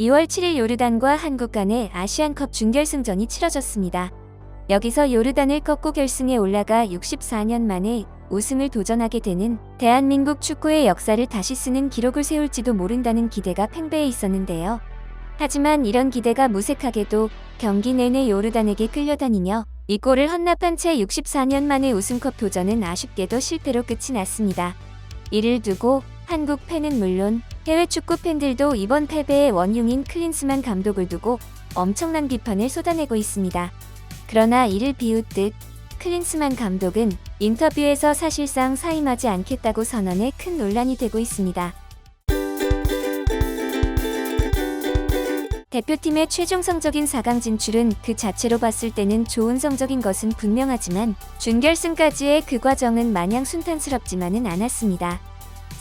2월 7일 요르단과 한국 간의 아시안컵 준결승전이 치러졌습니다. 여기서 요르단을 꺾고 결승에 올라가 64년 만에 우승을 도전하게 되는 대한민국 축구의 역사를 다시 쓰는 기록을 세울지도 모른다는 기대가 팽배해 있었는데요. 하지만 이런 기대가 무색하게도 경기 내내 요르단에게 끌려다니며 이 골을 헌납한 채 64년 만의 우승컵 도전은 아쉽게도 실패로 끝이 났습니다. 이를 두고 한국 팬은 물론 해외 축구 팬들도 이번 패배의 원흉인 클린스만 감독을 두고 엄청난 비판을 쏟아내고 있습니다. 그러나 이를 비웃듯 클린스만 감독은 인터뷰에서 사실상 사임하지 않겠다고 선언해 큰 논란이 되고 있습니다. 대표팀의 최종 성적인 4강 진출은 그 자체로 봤을 때는 좋은 성적인 것은 분명하지만 준결승까지의 그 과정은 마냥 순탄스럽지만은 않았습니다.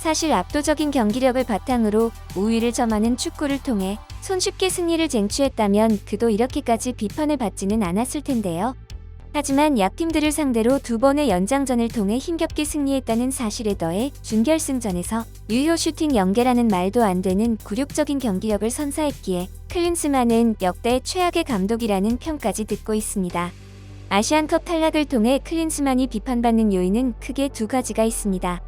사실 압도적인 경기력을 바탕으로 우위를 점하는 축구를 통해 손쉽게 승리를 쟁취했다면 그도 이렇게까지 비판을 받지는 않았을 텐데요. 하지만 약팀들을 상대로 2번의 연장전을 통해 힘겹게 승리했다는 사실에 더해 준결승전에서 유효 슈팅 연계라는 말도 안 되는 굴욕적인 경기력을 선사했기에 클린스만은 역대 최악의 감독이라는 평까지 듣고 있습니다. 아시안컵 탈락을 통해 클린스만이 비판받는 요인은 크게 2가지가 있습니다.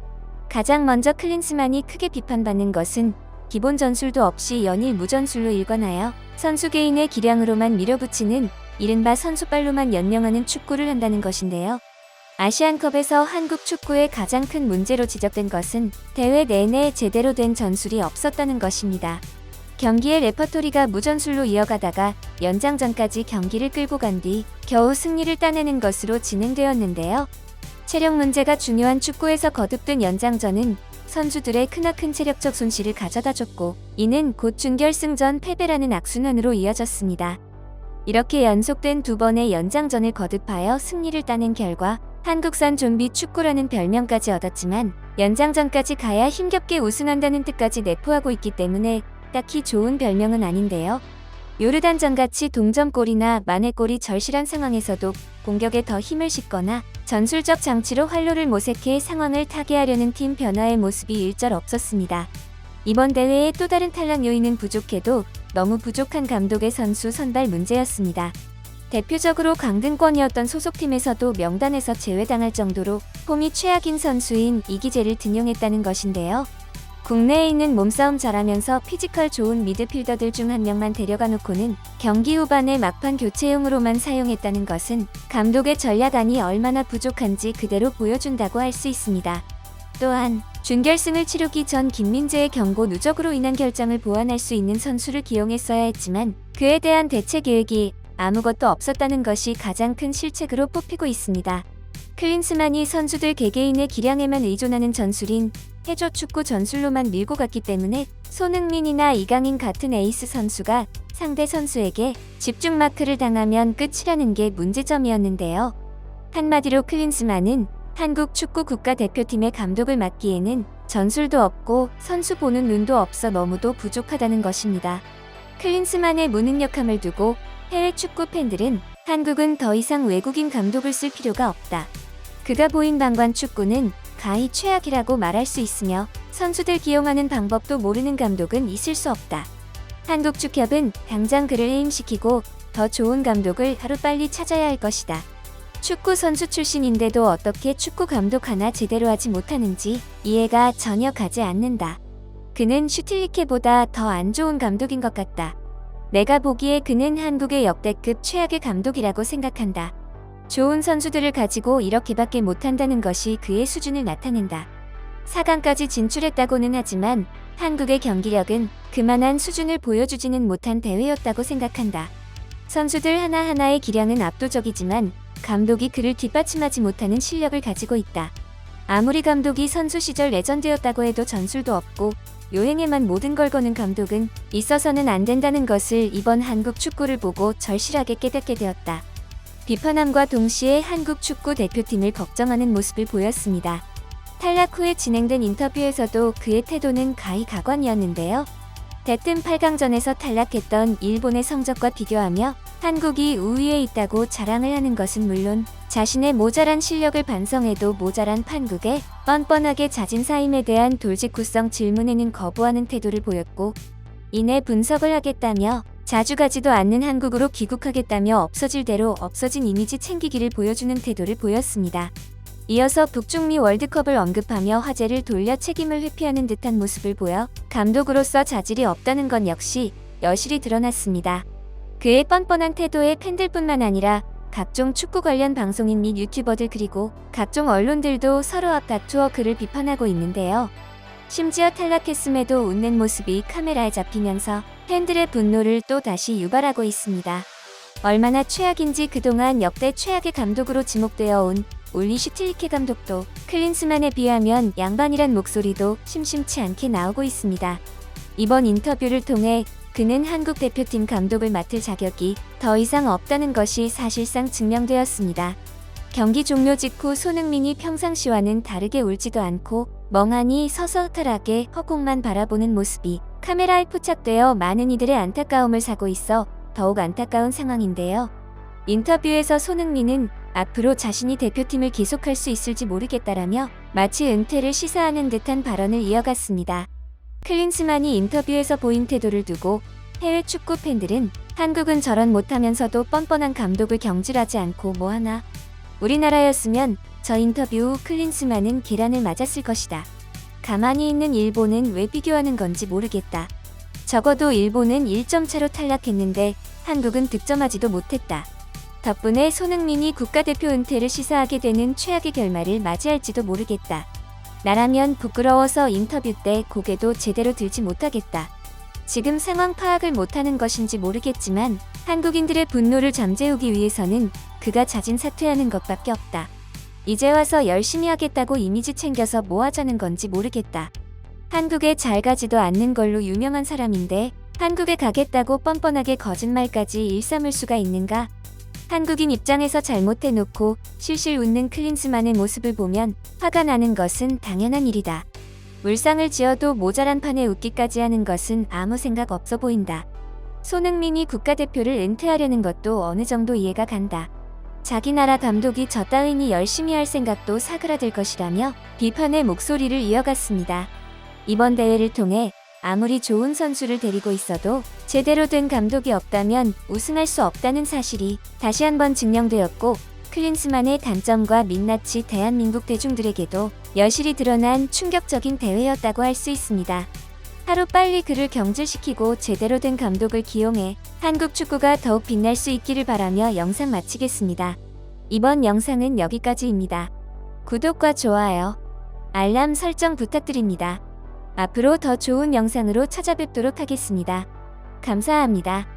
가장 먼저 클린스만이 크게 비판받는 것은 기본 전술도 없이 연일 무전술로 일관하여 선수 개인의 기량으로만 밀어붙이는 이른바 선수빨로만 연명하는 축구를 한다는 것인데요. 아시안컵에서 한국 축구의 가장 큰 문제로 지적된 것은 대회 내내 제대로 된 전술이 없었다는 것입니다. 경기의 레퍼토리가 무전술로 이어가다가 연장전까지 경기를 끌고 간 뒤 겨우 승리를 따내는 것으로 진행되었는데요. 체력 문제가 중요한 축구에서 거듭된 연장전은 선수들의 크나큰 체력적 손실을 가져다줬고 이는 곧 준결승전 패배라는 악순환으로 이어졌습니다. 이렇게 연속된 2번의 연장전을 거듭하여 승리를 따낸 결과 한국산 좀비 축구라는 별명까지 얻었지만 연장전까지 가야 힘겹게 우승한다는 뜻까지 내포하고 있기 때문에 딱히 좋은 별명은 아닌데요. 요르단전같이 동점골이나 만회골이 절실한 상황에서도 공격에 더 힘을 싣거나 전술적 장치로 활로를 모색해 상황을 타개하려는 팀 변화의 모습이 일절 없었습니다. 이번 대회의 또 다른 탈락 요인은 부족해도 너무 부족한 감독의 선수 선발 문제였습니다. 대표적으로 강등권이었던 소속팀에서도 명단에서 제외당할 정도로 폼이 최악인 선수인 이기재를 등용했다는 것인데요. 국내에 있는 몸싸움 잘하면서 피지컬 좋은 미드필더들 중 한 명만 데려가 놓고는 경기 후반에 막판 교체용으로만 사용했다는 것은 감독의 전략안이 얼마나 부족한지 그대로 보여준다고 할 수 있습니다. 또한 준결승을 치르기 전 김민재의 경고 누적으로 인한 결장을 보완할 수 있는 선수를 기용했어야 했지만 그에 대한 대체 계획이 아무것도 없었다는 것이 가장 큰 실책으로 뽑히고 있습니다. 클린스만이 선수들 개개인의 기량에만 의존하는 전술인 해저 축구 전술로만 밀고 갔기 때문에 손흥민이나 이강인 같은 에이스 선수가 상대 선수에게 집중 마크를 당하면 끝이라는 게 문제점이었는데요. 한마디로 클린스만은 한국 축구 국가대표팀의 감독을 맡기에는 전술도 없고 선수 보는 눈도 없어 너무도 부족하다는 것입니다. 클린스만의 무능력함을 두고 해외 축구 팬들은 한국은 더 이상 외국인 감독을 쓸 필요가 없다. 그가 보인 방관 축구는 가히 최악이라고 말할 수 있으며 선수들 기용하는 방법도 모르는 감독은 있을 수 없다. 한국 축협은 당장 그를 해임시키고 더 좋은 감독을 하루빨리 찾아야 할 것이다. 축구 선수 출신인데도 어떻게 축구 감독 하나 제대로 하지 못하는지 이해가 전혀 가지 않는다. 그는 슈틸리케보다 더 안 좋은 감독인 것 같다. 내가 보기에 그는 한국의 역대급 최악의 감독이라고 생각한다. 좋은 선수들을 가지고 이렇게밖에 못한다는 것이 그의 수준을 나타낸다. 4강까지 진출했다고는 하지만 한국의 경기력은 그만한 수준을 보여주지는 못한 대회였다고 생각한다. 선수들 하나하나의 기량은 압도적이지만 감독이 그를 뒷받침하지 못하는 실력을 가지고 있다. 아무리 감독이 선수 시절 레전드였다고 해도 전술도 없고 요행에만 모든 걸 거는 감독은 있어서는 안 된다는 것을 이번 한국 축구를 보고 절실하게 깨닫게 되었다. 비판함과 동시에 한국 축구 대표팀을 걱정하는 모습을 보였습니다. 탈락 후에 진행된 인터뷰에서도 그의 태도는 가히 가관이었는데요. 대뜸 8강전에서 탈락했던 일본의 성적과 비교하며 한국이 우위에 있다고 자랑을 하는 것은 물론 자신의 모자란 실력을 반성해도 모자란 판국에 뻔뻔하게 자진 사임에 대한 돌직구성 질문에는 거부하는 태도를 보였고 이내 분석을 하겠다며 자주 가지도 않는 한국으로 귀국하겠다며 없어질 대로 없어진 이미지 챙기기를 보여주는 태도를 보였습니다. 이어서 북중미 월드컵을 언급하며 화제를 돌려 책임을 회피하는 듯한 모습을 보여 감독으로서 자질이 없다는 건 역시 여실히 드러났습니다. 그의 뻔뻔한 태도에 팬들뿐만 아니라 각종 축구 관련 방송인 및 유튜버들 그리고 각종 언론들도 서로 앞 다투어 그를 비판하고 있는데요. 심지어 탈락했음에도 웃는 모습이 카메라에 잡히면서 팬들의 분노를 또 다시 유발하고 있습니다. 얼마나 최악인지 그동안 역대 최악의 감독으로 지목되어 온 올리 슈틸리케 감독도 클린스만에 비하면 양반이란 목소리도 심심치 않게 나오고 있습니다. 이번 인터뷰를 통해 그는 한국 대표팀 감독을 맡을 자격이 더 이상 없다는 것이 사실상 증명되었습니다. 경기 종료 직후 손흥민이 평상시와는 다르게 울지도 않고 멍하니 서서탈하게 허공만 바라보는 모습이 카메라에 포착되어 많은 이들의 안타까움을 사고 있어 더욱 안타까운 상황인데요. 인터뷰에서 손흥민은 앞으로 자신이 대표팀을 계속할 수 있을지 모르겠다라며 마치 은퇴를 시사하는 듯한 발언을 이어갔습니다. 클린스만이 인터뷰에서 보인 태도를 두고 해외 축구 팬들은 한국은 저런 못하면서도 뻔뻔한 감독을 경질하지 않고 뭐하나? 우리나라였으면 저 인터뷰 후 클린스만은 계란을 맞았을 것이다. 가만히 있는 일본은 왜 비교하는 건지 모르겠다. 적어도 일본은 1점 차로 탈락했는데 한국은 득점하지도 못했다. 덕분에 손흥민이 국가대표 은퇴를 시사하게 되는 최악의 결말을 맞이할지도 모르겠다. 나라면 부끄러워서 인터뷰 때 고개도 제대로 들지 못하겠다. 지금 상황 파악을 못하는 것인지 모르겠지만 한국인들의 분노를 잠재우기 위해서는 그가 자진 사퇴하는 것밖에 없다. 이제 와서 열심히 하겠다고 이미지 챙겨서 뭐 하자는 건지 모르겠다. 한국에 잘 가지도 않는 걸로 유명한 사람인데 한국에 가겠다고 뻔뻔하게 거짓말까지 일삼을 수가 있는가? 한국인 입장에서 잘못해놓고 실실 웃는 클린스만의 모습을 보면 화가 나는 것은 당연한 일이다. 물상을 지어도 모자란 판에 웃기까지 하는 것은 아무 생각 없어 보인다. 손흥민이 국가대표를 은퇴하려는 것도 어느 정도 이해가 간다. 자기 나라 감독이 저 따위니 열심히 할 생각도 사그라들 것이라며 비판의 목소리를 이어갔습니다. 이번 대회를 통해 아무리 좋은 선수를 데리고 있어도 제대로 된 감독이 없다면 우승할 수 없다는 사실이 다시 한번 증명되었고 클린스만의 단점과 민낯이 대한민국 대중들에게도 여실히 드러난 충격적인 대회였다고 할 수 있습니다. 하루빨리 그를 경질시키고 제대로 된 감독을 기용해 한국 축구가 더욱 빛날 수 있기를 바라며 영상 마치겠습니다. 이번 영상은 여기까지입니다. 구독과 좋아요, 알람 설정 부탁드립니다. 앞으로 더 좋은 영상으로 찾아뵙도록 하겠습니다. 감사합니다.